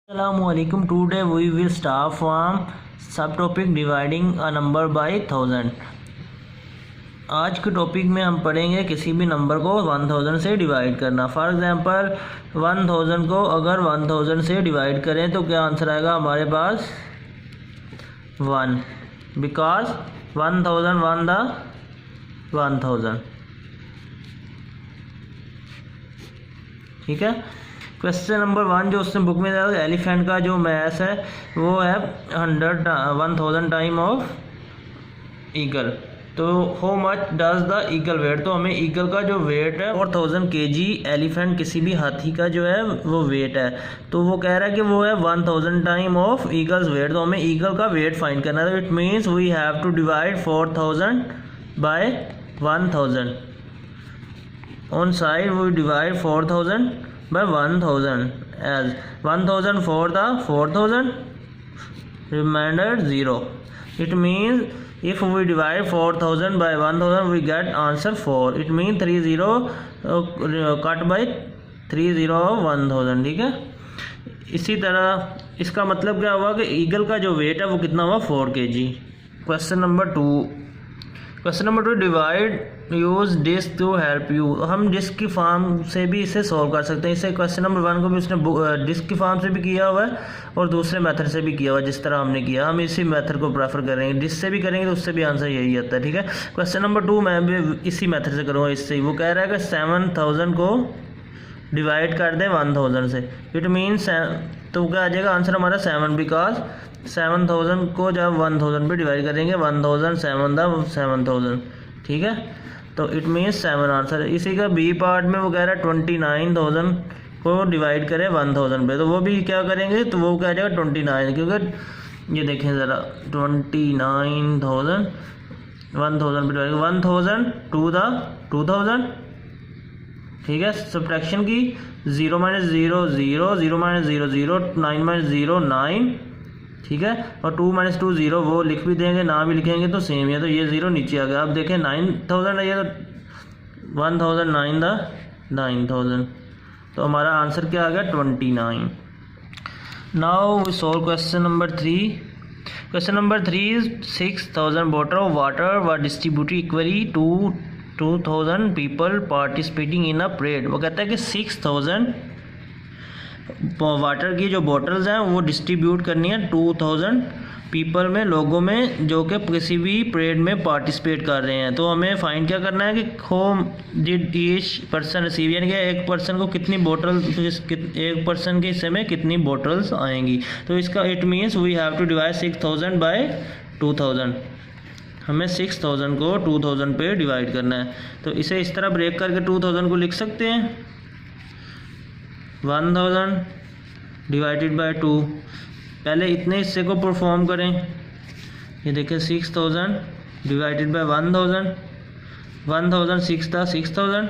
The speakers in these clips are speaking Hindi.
Assalamualaikum. Today we will start from subtopic dividing a number by 1000. आज के टॉपिक में हम पढ़ेंगे किसी भी नंबर को 1000 से डिवाइड करना। फॉर एग्जांपल 1000 को अगर 1000 से डिवाइड करें तो क्या आंसर आएगा हमारे पास 1, बिकॉज 1000 वन द 1000। ठीक है। क्वेश्चन नंबर 1 जो उसने बुक में दिया एलिफेंट का जो मैथ है वो है 1000 टाइम ऑफ ईगल। तो how much does the eagle weight, तो हमें ईगल का जो वेट है 4000 kg एलिफेंट किसी भी हाथी का जो है वो वेट है। तो वो कह रहा है कि वो है 1000 टाइम ऑफ ईगल्स वेट। तो हमें ईगल का वेट फाइंड करना है। It means we have to divide 4000 by 1000। On side we divide 4000 by 1000 as 1000 for the 4000 remainder 0. It means if we divide 4000 by 1000 we get answer 4. It means 30 cut by 30 of 1000। ठीक है। इसी तरह इसका मतलब क्या हुआ कि ईगल का जो वेट है वो कितना हुआ 4 kg। Question number 2 divide use disc to help you. हम डिस्क की फॉर्म से भी इसे सॉल्व कर सकते हैं। इसे क्वेश्चन नंबर 1 को भी उसने डिस्क की फॉर्म से भी किया हुआ है और दूसरे मेथड से भी किया हुआ है जिस तरह हमने किया। हम इसी मेथड को प्रेफर करेंगे। डिस्क से भी करेंगे तो उससे भी आंसर यही आता है। ठीक है। क्वेश्चन नंबर 2 मैं भी इसी मेथड से करूँगा। इससे ही वो कह रहा है कि 7000 को डिवाइड कर दें 1000 से। इट मीन्स तो क्या आ जाएगा आंसर हमारा 7, बिकॉज 7000 को जब 1000 पे डिवाइड करेंगे 1000 7 द 7000। ठीक है। तो इट मीन्स 7 आंसर। इसी का बी पार्ट में वो कह रहा है 29000 को डिवाइड करें 1000 पे। तो वो भी क्या करेंगे तो वो क्या आ जाएगा 29, क्योंकि ये देखें ज़रा 29000 1000 पे डिवाइड 1000 टू द 2000। ठीक है। सब्ट्रैक्शन की 0 - 0 0 0 - 0 0 9 - 0 9। ठीक है। और 2 - 2 0 वो लिख भी देंगे ना भी लिखेंगे तो सेम है। तो ये 0 नीचे आ गया। अब देखें 9000 है ये तो 1000 9 द 9000। तो हमारा आंसर क्या आ गया 29। Now we solve question number 3। Question number 3 is 6000 bottle of water were distributed equally to 2000 people participating in a parade. वो कहता है कि 6000 वाटर की जो बॉटल्स हैं वो डिस्ट्रीब्यूट करनी है 2000 पीपल में, लोगों में जो कि किसी भी परेड में पार्टिसिपेट कर रहे हैं। तो हमें फाइंड क्या करना है कि home did each person receive, यानी कि एक पर्सन को कितनी बोतल, एक पर्सन के हिस्से में कितनी बोतल्स आएंगी। तो इसका it means we have to divide 6000 by 2000। हमें 6000 को 2000 पे डिवाइड करना है। तो इसे इस तरह ब्रेक करके 2000 को लिख सकते हैं 1000 डिवाइडेड बाय 2। पहले इतने हिस्से को परफॉर्म करें। ये देखें 6000 डिवाइडेड बाय 1000 6 था 6000।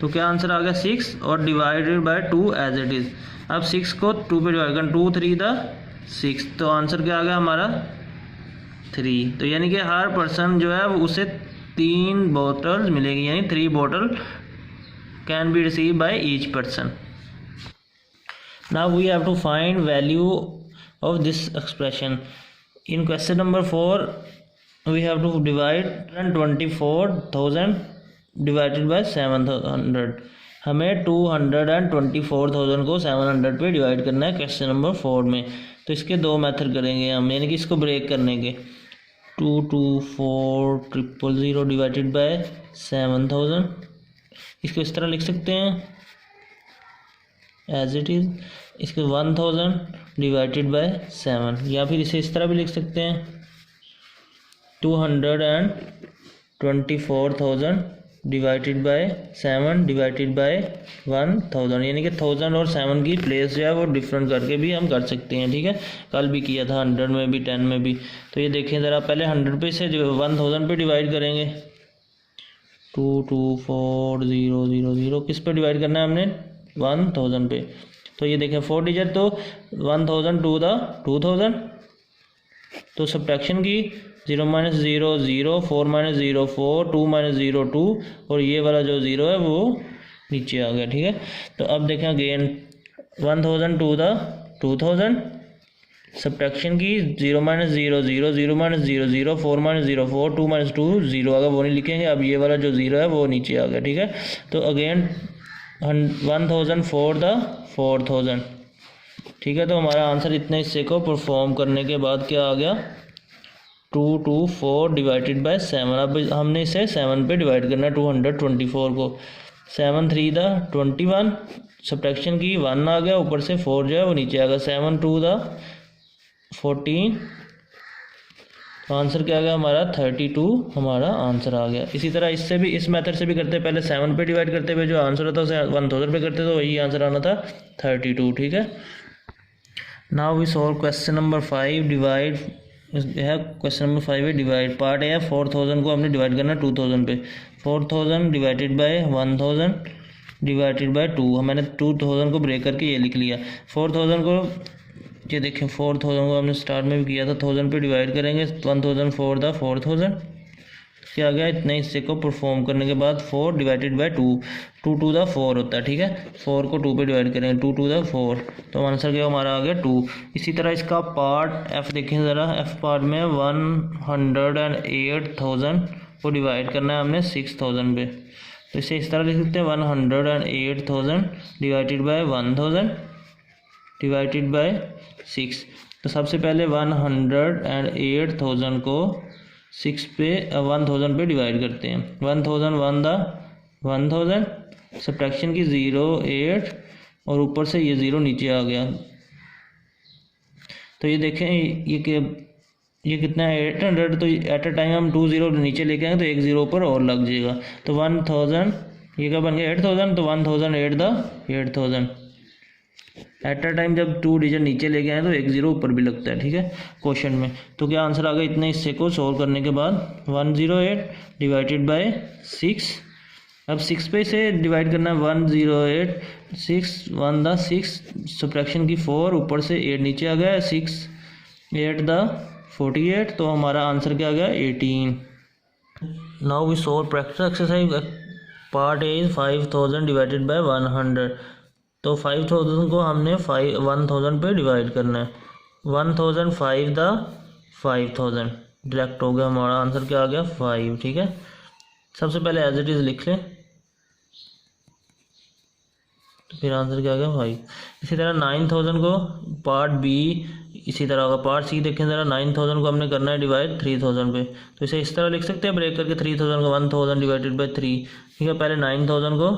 तो क्या आंसर आ गया 6 और divided by 2 as it is. अब 6 को 2 पे डिवाइड करें 2 3 था 6। तो आंसर क्या आ गया हमारा 3। तो यानी कि हर पर्सन जो है उसे 3 बोतल मिलेगी, यानी 3 बोतल can be received by each person. Now we have to find value of this expression. In question number 4 we have to divide 124,000 divided by 700। हमें 224,000 को 700 पे डिवाइड करना है क्वेश्चन नंबर 4 में। तो इसके 2 मेथड करेंगे हम, यानी कि इसको ब्रेक करने के 224,000 डिवाइडेड बाय 7000। इसको इस तरह लिख सकते हैं एज इट इज़। इसको 1000 डिवाइडेड बाय 7, या फिर इसे इस तरह भी लिख सकते हैं 224,000 डिवाइडेड बाय 7 डिवाइडेड बाय 1000, यानी कि 1000 और 7 की प्लेस जो है वो डिफरेंट करके भी हम कर सकते हैं। ठीक है। कल भी किया था 100 में भी 10 में भी। तो ये देखें ज़रा, पहले 100 पे से 1000 पे डिवाइड करेंगे 224,000 किस पे डिवाइड करना है हमने 1000 पे। तो ये देखें 4 डिजिट तो 1000 टू द 2000। तो सब्ट्रैक्शन की 0 - 0 0 4 - 0 4 2 - 0 2 और ये वाला जो 0 है वो नीचे आ गया। ठीक है। तो अब देखें अगेन 1000 टू द 2000, सब्ट्रैक्शन की 0 माइनस 0 0 0 माइनस 0 0 4 माइनस 0 4 2 माइनस 2 0 अगर वो नहीं लिखेंगे, अब ये वाला जो 0 है वो नीचे आ गया, ठीक है। तो अगेन 1000 फॉर द 4000, ठीक है। तो हमारा आंसर इतने हिस्से को परफॉर्म करने के बाद क्या आ गया, 224 डिवाइडेड बाय 7। अब हमने इसे 7 पे डिवाइड करना है 224 को। 7 3 द 21, सब्ट्रैक्शन की 1 आ गया, ऊपर से 4 जो है वो नीचे आ गया। 7 2 द 14, तो आंसर क्या आ गया हमारा 32 हमारा आंसर आ गया। इसी तरह इससे भी, इस मेथड से भी करते, पहले 7 पे डिवाइड करते हुए जो आंसर होता है उसे 1000 पे करते तो वही आंसर आना था 32, ठीक है। Now we solve question number 5, divide है। क्वेश्चन नंबर 5 है डिवाइड, पार्ट ए है 4000 को हमने डिवाइड करना 2000 पे। 4000 डिवाइडेड बाय 1000 डिवाइडेड बाय 2, मैंने 2000 को ब्रेक करके ये लिख लिया। 4000 को, ये देखें 4000 को हमने स्टार्ट में भी किया था, 1000 पे डिवाइड करेंगे 1000 फॉर द 4000, क्या आ गया, इतने हिस्से को परफॉर्म करने के बाद 4 डिवाइडेड बाय 2, 2 टू द 4 होता है, ठीक है। 4 को 2 पे डिवाइड करेंगे 2 टू द 4, तो आंसर क्या हमारा आ गया 2। इसी तरह इसका पार्ट एफ देखें ज़रा, एफ पार्ट में 108,000 को डिवाइड करना है हमने 6000 पे। तो इसे इस तरह लिख सकते हैं 108,000 डिवाइडेड बाय 1000 डिवाइडेड बाय 6। तो सबसे पहले 108,000 को 6 पे 1000 पे डिवाइड करते हैं। 1000 1 द 1000, सब्ट्रैक्शन की 0 8 और ऊपर से ये 0 नीचे आ गया। तो ये देखें ये कितना है 800, तो एट अ टाइम हम 2 0 नीचे लेके आएंगे तो एक 0 ऊपर और लग जाएगा। तो 1000, ये क्या बन गया 8000, तो 1008 द 8000। एट अ टाइम जब 2 डिजिट नीचे लेके आए तो एक 0 ऊपर भी लगता है, ठीक है, क्वेश्चन में। तो क्या आंसर आ गया इतने हिस्से को सॉल्व करने के बाद 108 डिवाइडेड बाय 6। अब 6 पे इसे डिवाइड करना है 108 6 1 द 6, सब्ट्रैक्शन की 4, ऊपर से 8 नीचे आ गया, 6 8 द 48, तो हमारा आंसर क्या आ गया 18। Now we solve practice exercise, part A is 5000 divided by 100। तो 5000 को हमने 1000 पे डिवाइड करना है। 1000 5 द 5000, डायरेक्ट हो गया, हमारा आंसर क्या आ गया 5, ठीक है। सबसे पहले एज इट इज़ लिख लें, तो फिर आंसर क्या आ गया 5। इसी तरह 9000 को पार्ट बी इसी तरह होगा। पार्ट सी देखें ज़रा, 9000 को हमने करना है डिवाइड 3000 पे। तो इसे इस तरह लिख सकते हैं ब्रेक करके, 3000 को 1000 डिवाइडेड बाई 3, ठीक है। पहले 9000 को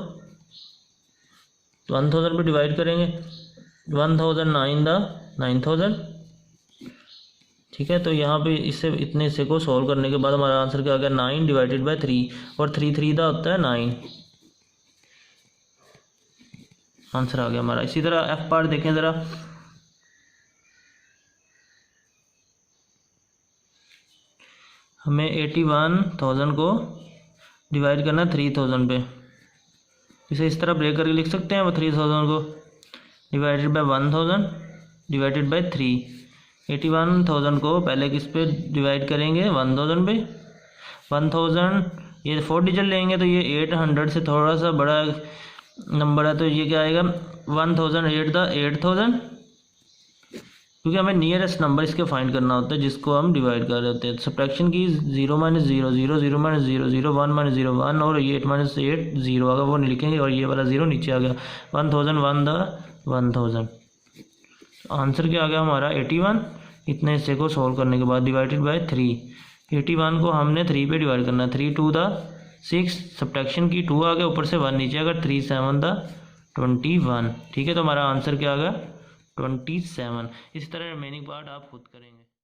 1000 पे डिवाइड करेंगे, 1009 द 9000, ठीक है। तो यहाँ पे इससे इतने हिस्से को सॉल्व करने के बाद हमारा आंसर क्या आ गया 9 डिवाइडेड बाय 3, और 3 3 दा होता है 9, आंसर आ गया हमारा। इसी तरह एफ पार्ट देखें ज़रा, हमें 81,000 को डिवाइड करना है 3000 पे। इसे इस तरह ब्रेक करके लिख सकते हैं, वो 3000 को डिवाइडेड बाय 1000 डिवाइडेड बाय 3। 81,000 को पहले किस पे डिवाइड करेंगे 1000 पे। 1000 ये 4 डिजिट लेंगे तो ये 800 से थोड़ा सा बड़ा नंबर है, तो ये क्या आएगा 1008 द 8000, क्योंकि हमें नियरेस्ट नंबर इसके फाइंड करना होता है जिसको हम डिवाइड कर रहे होते हैं। सब्ट्रैक्शन की 0 माइनस 0 0 0 माइनस 0 0 1 माइनस 0 1 और ये 8 माइनस 8 0, अगर वो नहीं लिखेंगे और ये वाला 0 नीचे आ गया। 1000 1 द 1000, आंसर क्या आ गया हमारा 81। इतने हिस्से को सॉल्व करने के बाद डिवाइडेड बाय 3। 81 को हमने 3 पे डिवाइड करना है। 3 2 द 6, सब्ट्रैक्शन की 2 आ गया, ऊपर से 1 नीचे अगर 3 7 द 21, ठीक है। तो हमारा आंसर क्या आ गया 27। इस तरह रिमेनिंग पार्ट आप खुद करेंगे।